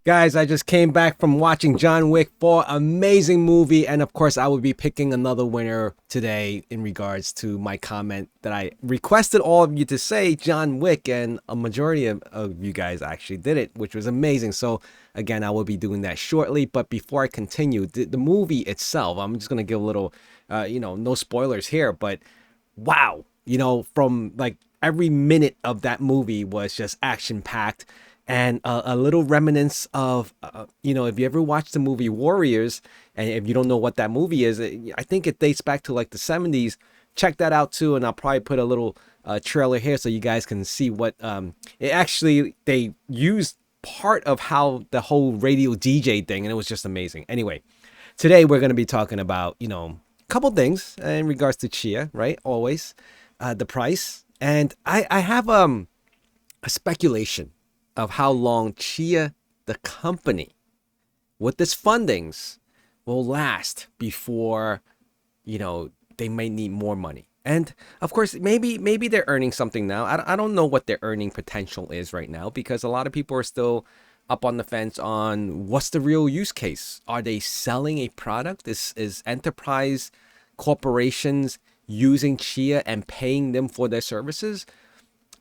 Guys, I just came back from watching John Wick 4. Amazing movie. And of course, I will be picking another winner today in regards to my comment that I requested all of you to say John Wick. And a majority of you guys actually did it, which was amazing. So again, I will be doing that shortly. But before I continue, the movie itself, I'm just going to give a little, no spoilers here. But wow, from like every minute of that movie was just action packed and a little remnants of, if you ever watched the movie Warriors, and if you don't know what that movie is, I think it dates back to like the 70s. Check that out too, and I'll probably put a little trailer here so you guys can see what it actually, they used part of how the whole radio DJ thing, and it was just amazing. Anyway, today we're going to be talking about, a couple things in regards to Chia, right? Always the price. And I have a speculation of how long Chia, the company, with its fundings, will last before, they may need more money. And of course, maybe they're earning something now. I don't know what their earning potential is right now, because a lot of people are still up on the fence on what's the real use case. Are they selling a product? Is enterprise corporations using Chia and paying them for their services?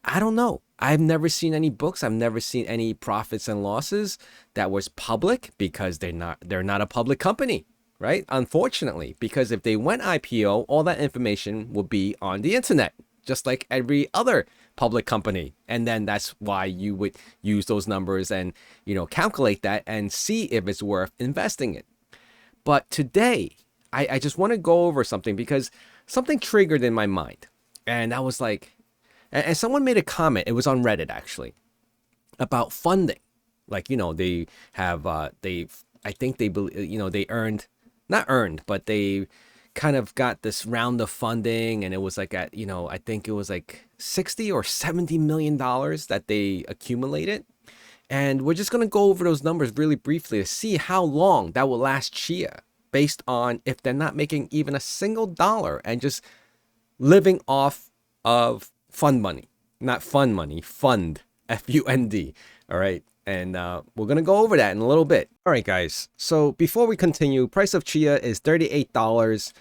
I don't know. I've never seen any books. I've never seen any profits and losses that was public, because they're not a public company, right? Unfortunately, because if they went IPO, all that information would be on the internet, just like every other public company. And then that's why you would use those numbers and, calculate that and see if it's worth investing in. But today, I just want to go over something, because something triggered in my mind. And I was like, and someone made a comment, it was on Reddit actually, about funding. Like, they have, I think they, they not earned, but they kind of got this round of funding, and it was like at, I think it was like 60 or 70 million dollars that they accumulated. And we're just going to go over those numbers really briefly to see how long that will last Chia, based on if they're not making even a single dollar and just living off of fund money. Not fun money, fund, F-U-N-D. All right. And we're going to go over that in a little bit. All right, guys. So before we continue, price of Chia is $38.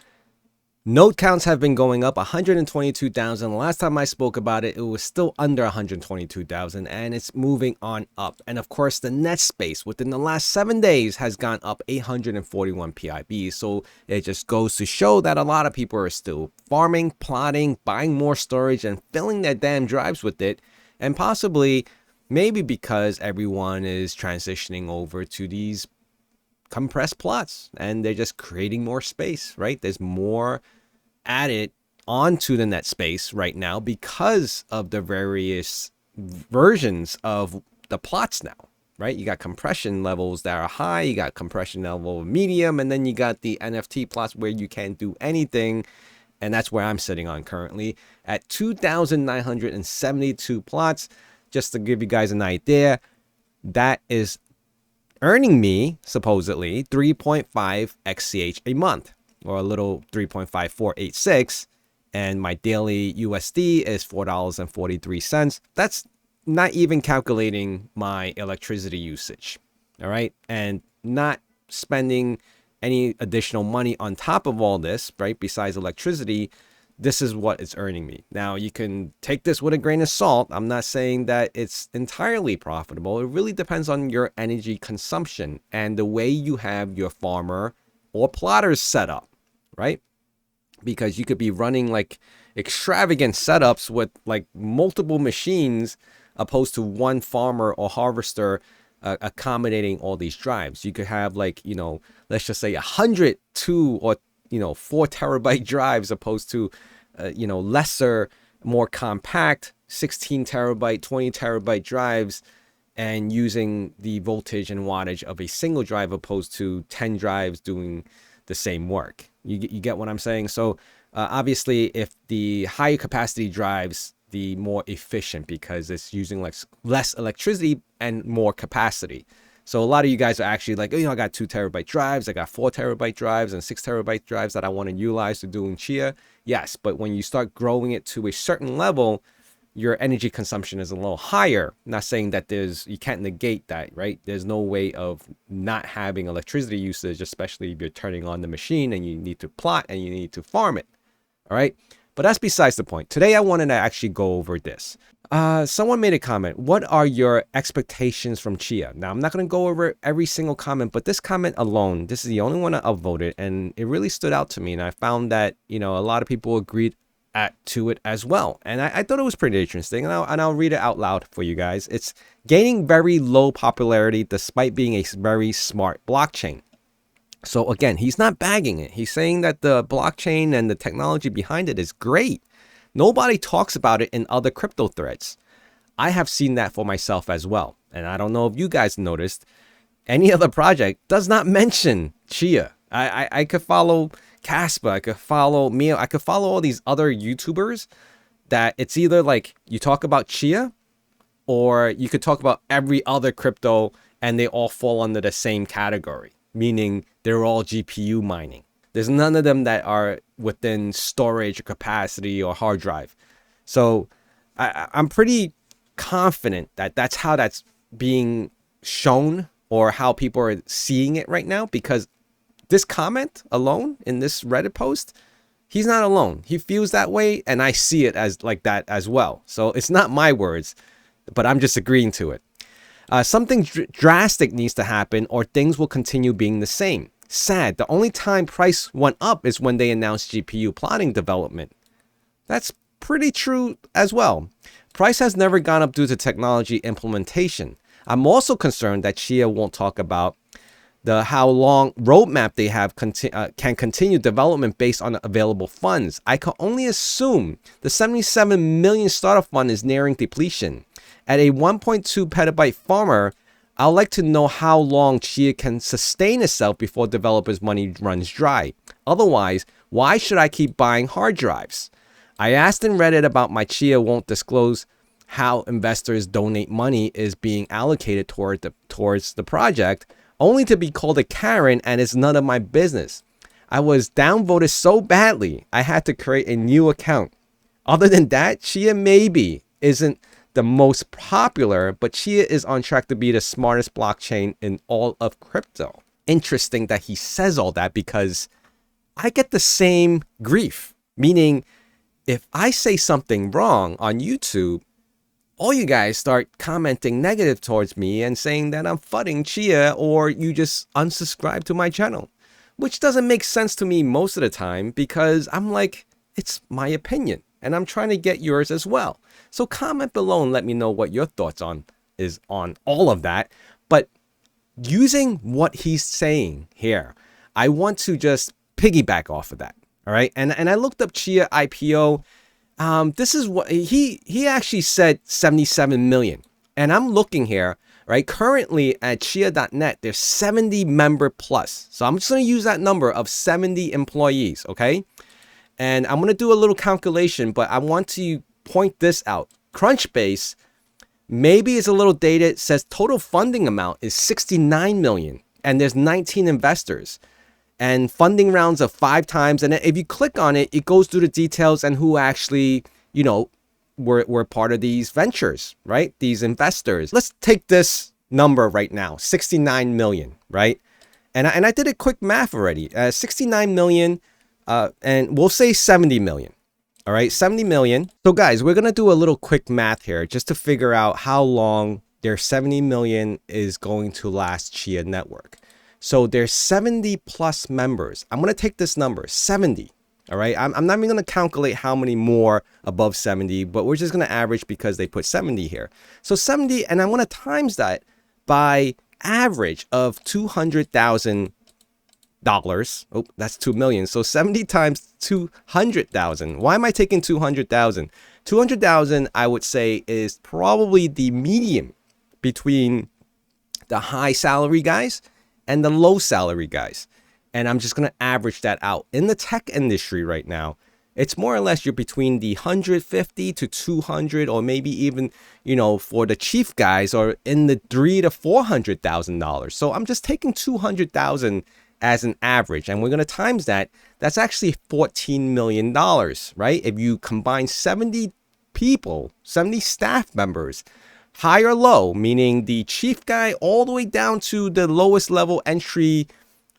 Node counts have been going up, 122,000. The last time I spoke about it, it was still under 122,000, and it's moving on up. And of course, the net space within the last 7 days has gone up 841 PIB. So it just goes to show that a lot of people are still farming, plotting, buying more storage, and filling their damn drives with it. And possibly, maybe because everyone is transitioning over to these compressed plots, and they're just creating more space, right? There's more added onto the net space right now because of the various versions of the plots now, right? You got compression levels that are high, you got compression level medium, and then you got the NFT plots where you can't do anything. And that's where I'm sitting on currently at 2,972 plots. Just to give you guys an idea, that is earning me supposedly 3.5 XCH a month, or a little 3.5486, and my daily USD is $4.43. That's not even calculating my electricity usage. All right, and not spending any additional money on top of all this, right? Besides electricity, this is what it's earning me. Now, you can take this with a grain of salt. I'm not saying that it's entirely profitable. It really depends on your energy consumption and the way you have your farmer or plotters set up, right? Because you could be running like extravagant setups with like multiple machines, opposed to one farmer or harvester accommodating all these drives. You could have like, let's just say 102 or 4 terabyte drives, opposed to, lesser, more compact 16 terabyte, 20 terabyte drives, and using the voltage and wattage of a single drive, opposed to 10 drives doing the same work. You get what I'm saying? So obviously, if the higher capacity drives, the more efficient, because it's using less electricity and more capacity. So a lot of you guys are actually like, I got 2 terabyte drives, I got 4 terabyte drives, and 6 terabyte drives that I want to utilize to doing Chia. Yes, but when you start growing it to a certain level, your energy consumption is a little higher. Not saying that you can't negate that, right? There's no way of not having electricity usage, especially if you're turning on the machine and you need to plot and you need to farm it. All right. But that's besides the point. Today, I wanted to actually go over this. Someone made a comment. What are your expectations from Chia? Now, I'm not going to go over every single comment, but this comment alone, this is the only one I upvoted, and it really stood out to me. And I found that, a lot of people agreed to it as well. And I thought it was pretty interesting. And I'll read it out loud for you guys. It's gaining very low popularity despite being a very smart blockchain. So again, he's not bagging it. He's saying that the blockchain and the technology behind it is great. Nobody talks about it in other crypto threads. I have seen that for myself as well. And I don't know if you guys noticed, any other project does not mention Chia. I could follow Caspa, I could follow Mio, I could follow all these other YouTubers that it's either like you talk about Chia or you could talk about every other crypto and they all fall under the same category, meaning they're all GPU mining. There's none of them that are within storage or capacity or hard drive. So I'm pretty confident that that's how that's being shown or how people are seeing it right now, because this comment alone in this Reddit post, he's not alone. He feels that way, and I see it as like that as well. So it's not my words, but I'm just agreeing to it. Something drastic needs to happen or things will continue being the same. Sad. The only time price went up is when they announced GPU plotting development. That's pretty true as well. Price has never gone up due to technology implementation. I'm also concerned that Chia won't talk about how long roadmap they have can continue development based on available funds. I can only assume the 77 million startup fund is nearing depletion. At a 1.2 petabyte farmer, I'd like to know how long Chia can sustain itself before developers' money runs dry. Otherwise, why should I keep buying hard drives? I asked in Reddit about my Chia won't disclose how investors donate money is being allocated towards the project, only to be called a Karen and it's none of my business. I was downvoted so badly, I had to create a new account. Other than that, Chia maybe isn't the most popular, but Chia is on track to be the smartest blockchain in all of crypto. Interesting that he says all that, because I get the same grief. Meaning, if I say something wrong on YouTube, all you guys start commenting negative towards me and saying that I'm fudding Chia or you just unsubscribe to my channel, which doesn't make sense to me most of the time, because I'm like, it's my opinion and I'm trying to get yours as well. So comment below and let me know what your thoughts on all of that. But using what he's saying here, I want to just piggyback off of that. All right. And I looked up Chia IPO. This is what he actually said, 77 million. And I'm looking here, right? Currently at chia.net, there's 70 member plus. So I'm just going to use that number of 70 employees. Okay. And I'm going to do a little calculation, but I want to point this out. Crunchbase, maybe it's a little dated, says total funding amount is 69 million and there's 19 investors. And funding rounds of 5 times. And if you click on it, it goes through the details and who actually, were part of these ventures, right? These investors. Let's take this number right now, 69 million, right? And I did a quick math already. 69 million, and we'll say 70 million. All right, 70 million. So guys, we're going to do a little quick math here just to figure out how long their 70 million is going to last Chia network. So there's 70 plus members. I'm going to take this number, 70. All right. I'm not even going to calculate how many more above 70, but we're just going to average because they put 70 here. So 70, and I want to times that by average of $200,000. Oh, that's 2 million. So 70 times 200,000. Why am I taking 200,000? 200,000, I would say, is probably the medium between the high salary guys and the low salary guys. And I'm just going to average that out. In the tech industry right now, it's more or less you're between the 150 to 200, or maybe even, for the chief guys are in the $300,000 to $400,000. So I'm just taking 200,000 as an average, and we're going to times that. That's actually $14 million, right? If you combine 70 people, 70 staff members, high or low, meaning the chief guy all the way down to the lowest level entry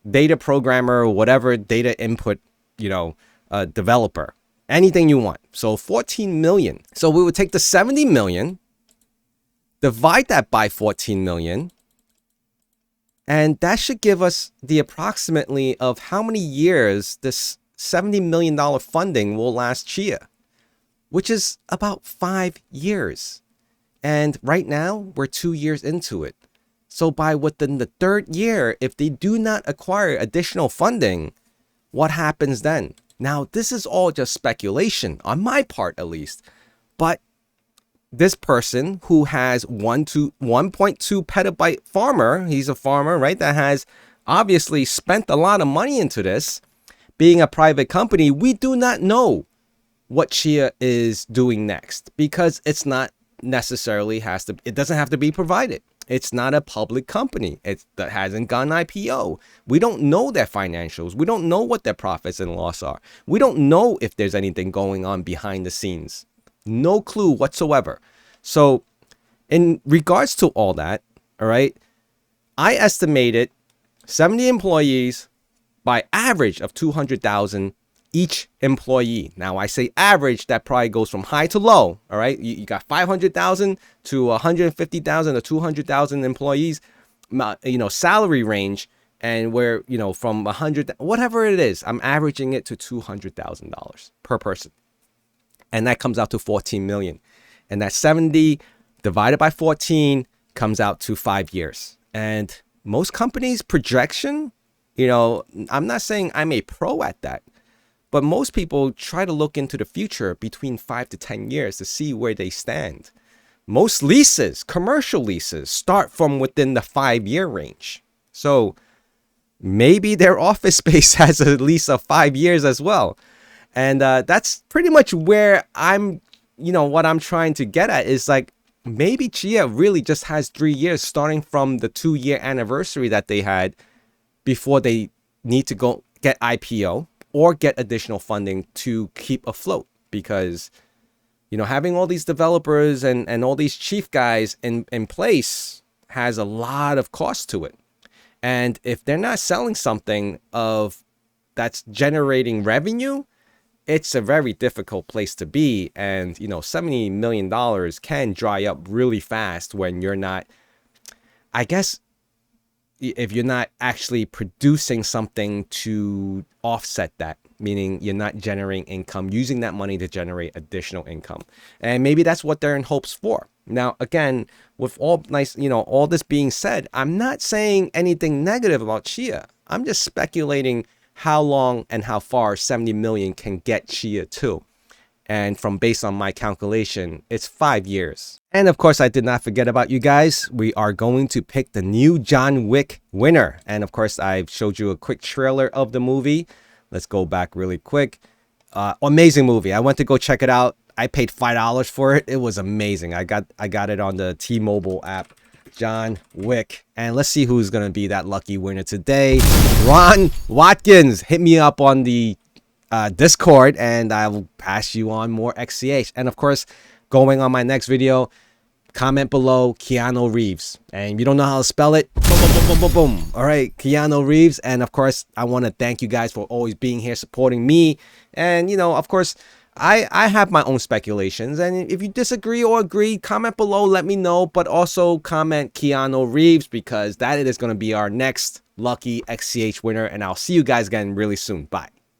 data programmer or whatever data input, developer, anything you want. So 14 million. So we would take the 70 million, divide that by 14 million, and that should give us the approximately of how many years this $70 million funding will last Chia, which is about 5 years. And right now, we're 2 years into it. So by within the third year, if they do not acquire additional funding, what happens then? Now, this is all just speculation, on my part at least. But this person who has 1.2 petabyte farmer, he's a farmer, right, that has obviously spent a lot of money into this, being a private company, we do not know what Chia is doing next because it's not necessarily it doesn't have to be provided. It's not a public company. That hasn't gone IPO. We don't know their financials. We don't know what their profits and loss are. We don't know if there's anything going on behind the scenes. No clue whatsoever. So in regards to all that, all right, I estimated 70 employees by average of 200,000 each employee. Now I say average, that probably goes from high to low. All right. You got 500,000 to 150,000 or 200,000 employees, salary range. And where, from 100, whatever it is, I'm averaging it to $200,000 per person. And that comes out to 14 million. And that 70 divided by 14 comes out to 5 years. And most companies' projection, I'm not saying I'm a pro at that, but most people try to look into the future between 5 to 10 years to see where they stand. Most leases, commercial leases, start from within the 5-year range. So maybe their office space has a lease of 5 years as well. And that's pretty much where what I'm trying to get at is like, maybe Chia really just has 3 years starting from the 2-year anniversary that they had before they need to go get IPO or get additional funding to keep afloat. Because, having all these developers and all these chief guys in place has a lot of cost to it. And if they're not selling something that's generating revenue, it's a very difficult place to be. And, $70 million can dry up really fast when you're not, I guess, if you're not actually producing something to offset that, meaning you're not generating income, using that money to generate additional income. And maybe that's what they're in hopes for. Now, again, with all all this being said, I'm not saying anything negative about Chia. I'm just speculating how long and how far 70 million can get Chia to. And based on my calculation, it's 5 years. And of course, I did not forget about you guys. We are going to pick the new John Wick winner. And of course, I showed you a quick trailer of the movie. Let's go back really quick. Amazing movie. I went to go check it out. I paid $5 for it. It was amazing. I got it on the T-Mobile app. John Wick. And let's see who's going to be that lucky winner today. Ron Watkins. Hit me up on the Discord and I will pass you on more XCH. And of course, going on my next video, comment below Keanu Reeves. And if you don't know how to spell it, boom, boom, boom, boom, boom, boom. All right, Keanu Reeves. And of course, I want to thank you guys for always being here, supporting me. And, of course, I have my own speculations. And if you disagree or agree, comment below, let me know. But also comment Keanu Reeves because that is going to be our next lucky XCH winner. And I'll see you guys again really soon. Bye.